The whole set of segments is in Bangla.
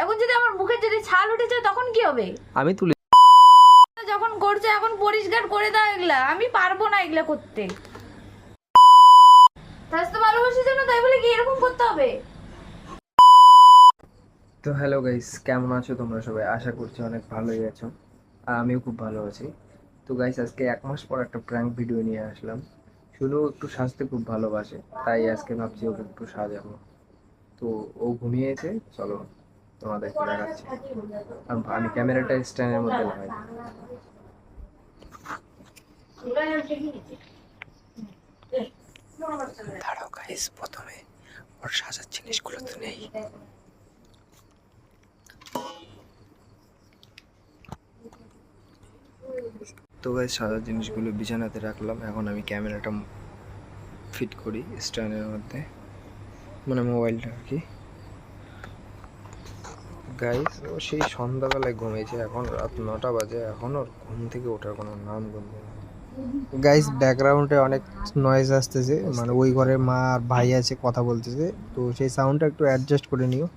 এখন যদি আমার মুখের যদি ছাল উঠে যায় তখন কি হবে? আমি তুলে যখন করছে এখন পরিষ্কার করে দাও এগুলা, আমি পারবো না এগুলা করতে। স্বাস্থ্য ভালোবাসার জন্য তাই বলে কি এরকম করতে হবে? তো হ্যালো গাইস, কেমন আছো তোমরা সবাই? আশা করছি অনেক ভালোই আছো। আর আমিও খুব ভালো আছি। তো গাইস, আজকে 1 মাস পর একটা প্র্যাঙ্ক ভিডিও নিয়ে আসলাম। শুধু একটু সাজতে খুব ভালোবাসে, তাই আজকে ভাবছি ওকে একটু সাজাবো। তো ও ঘুমিয়েছে, চলো তোমাদেরকে দেখাচ্ছি। আর আমি ক্যামেরাটা স্ট্যান্ডের মধ্যে লাগাই। দাঁড়াও গাইস, প্রথমে ওর সাজার জিনিসগুলো তো নেই। তো গাইস, সাজার জিনিসগুলো বিছানাতে রাখলাম। এখন আমি ক্যামেরাটা ফিট করি স্ট্যান্ডের মধ্যে, মানে মোবাইলটা আর কি। গাইস, ও সেই সন্ধ্যাবেলায় ঘুমিয়েছে, এখন রাত 9টা বাজে, এখন ওর ঘুম থেকে ওঠার কোনো নাম গন্ধ নেই। গাইস, ব্যাকগ্রাউন্ডে অনেক নয়েজ আসতেছে, মানে ওই ঘরে মা আর ভাই আছে, কথা বলতেছে, তো সেই সাউন্ডটা একটু অ্যাডজাস্ট করে নিও।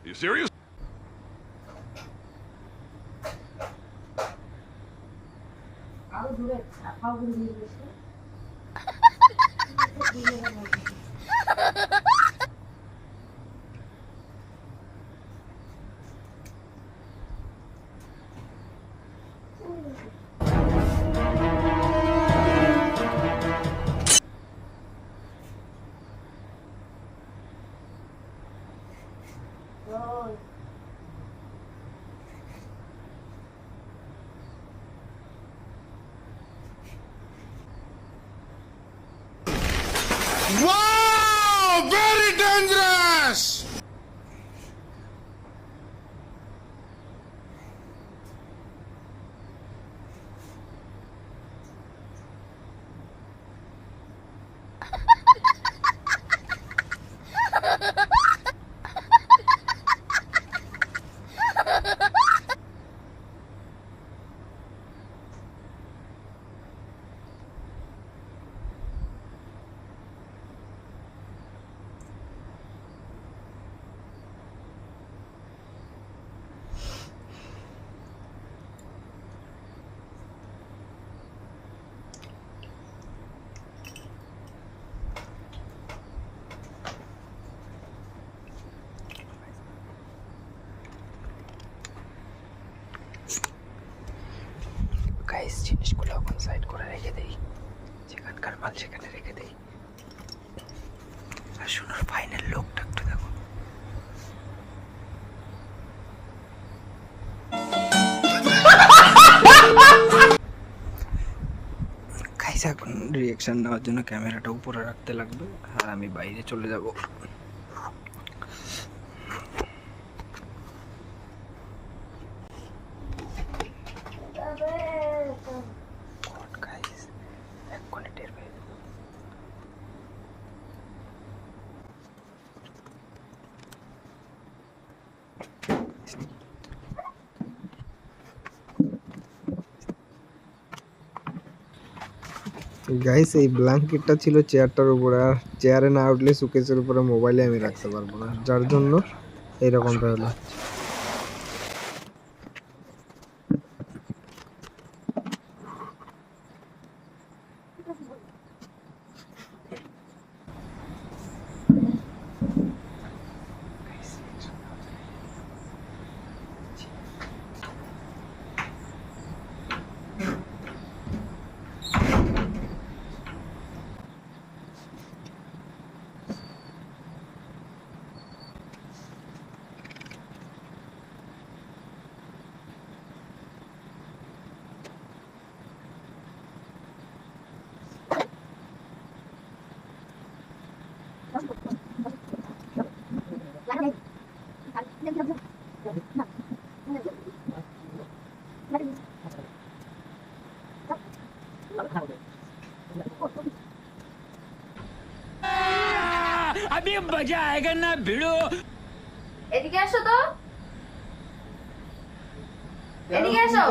You serious? Wow! Very dangerous! Guys, জিনিসগুলো এখন সাইড করে রেখে দেই, যেখানকার মাল সেখানে রেখে দেই। আর শোনার ফাইনাল লোকটা একটু দেখো। গাইস, এখন রিয়াকশন নেওয়ার জন্য ক্যামেরাটা উপরে রাখতে লাগবে, আর আমি বাইরে চলে যাব। গাইস, এক্ষুনি টের পেয়ে যাবো। গাইস, এই ব্ল্যাঙ্কেটটা ছিল চেয়ারটার উপরে, আর চেয়ারে না উঠলে সুকেসের উপরে মোবাইলে আমি রাখতে পারবো না, যার জন্য এইরকমটা হলো। अभी मजा आएगा ना भिड़ो। এদিকে আসো তো, এদিকে আসো।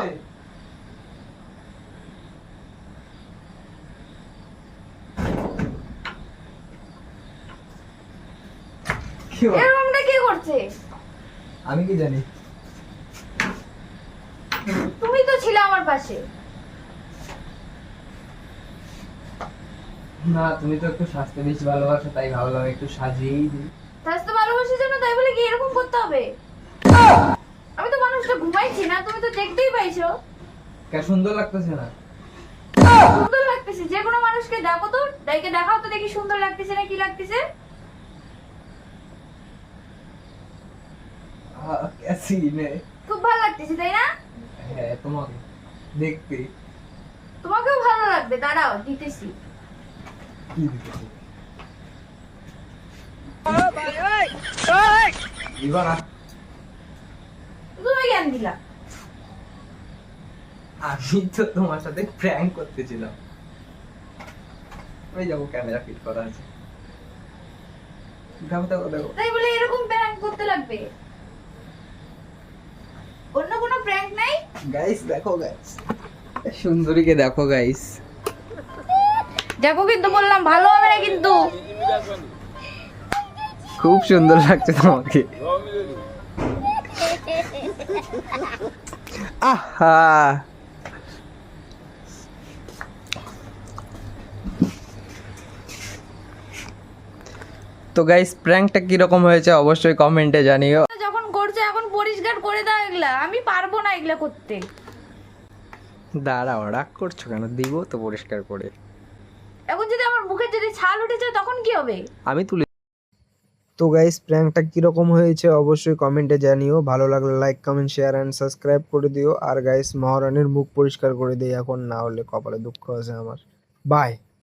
কি বল? এরকমটা কে করছে? আমি কি জানি? তুমি তো ছিলে আমার পাশে। না, তুমি তো একটু সাজতে বেশি ভালোবাসো, তাই ভাবলাম একটু সাজিয়েই দিই। স্বাস্থ্য ভালোবাসার জন্য তাই বলে কি এরকম করতে হবে? আমি তো মানুষটা ঘুমাইছি না, তুমি তো দেখতেই পাইছো। কে সুন্দর লাগতেছে না? সুন্দর লাগতেছে, যে কোনো মানুষকে দেখো তো, ডাইকে দেখাও তো দেখি সুন্দর লাগতেছে না কি লাগতেছে। कैसी ने? খুব ভালো লাগতেছে তাই না? হ্যাঁ, তোমাকে দেখতে তোমাকেও ভালো লাগবে, দাঁড়াও দিতেছি। কি দিতেছে? দিবা না? তুমি কেন দিলা? আমি তো তোমার সাথে প্র্যাঙ্ক করতেছিলাম। ওই যাবো, ক্যামেরা ফিট করা আছে। দেখো দেখো দেখো। তাই বলে এরকম প্র্যাঙ্ক করতে লাগবে? অন্য কোনো প্র্যাঙ্ক নাই? গাইস দেখো গাইস, সুন্দরীকে দেখো গাইস। দেখো কিন্তু বললাম ভালো হবে না কিন্তু। খুব সুন্দর লাগছে তোমাকে। আহা, তো গাইস প্র্যাঙ্কটা কিরকম হয়েছে অবশ্যই কমেন্টে জানিও। যখন করছে এখন পরিষ্কার করে দাও এগুলা, আমি পারবো না এগুলা করতে। দাঁড়াও, রাগ করছো কেন? দিব তো পরিষ্কার করে। এখন যদি আমার মুখে যদি ছাল উঠে যায় তখন কি হবে? আমি তুলে। তো গাইস প্র্যাঙ্কটা কিরকম হয়েছে অবশ্যই কমেন্টে জানিও। ভালো লাগলে like comment share and subscribe করে দিও। আর গাইস মহারানীর মুখ পরিষ্কার করে দিই এখন, না হলে কপালে দুঃখ আছে আমার। বাই।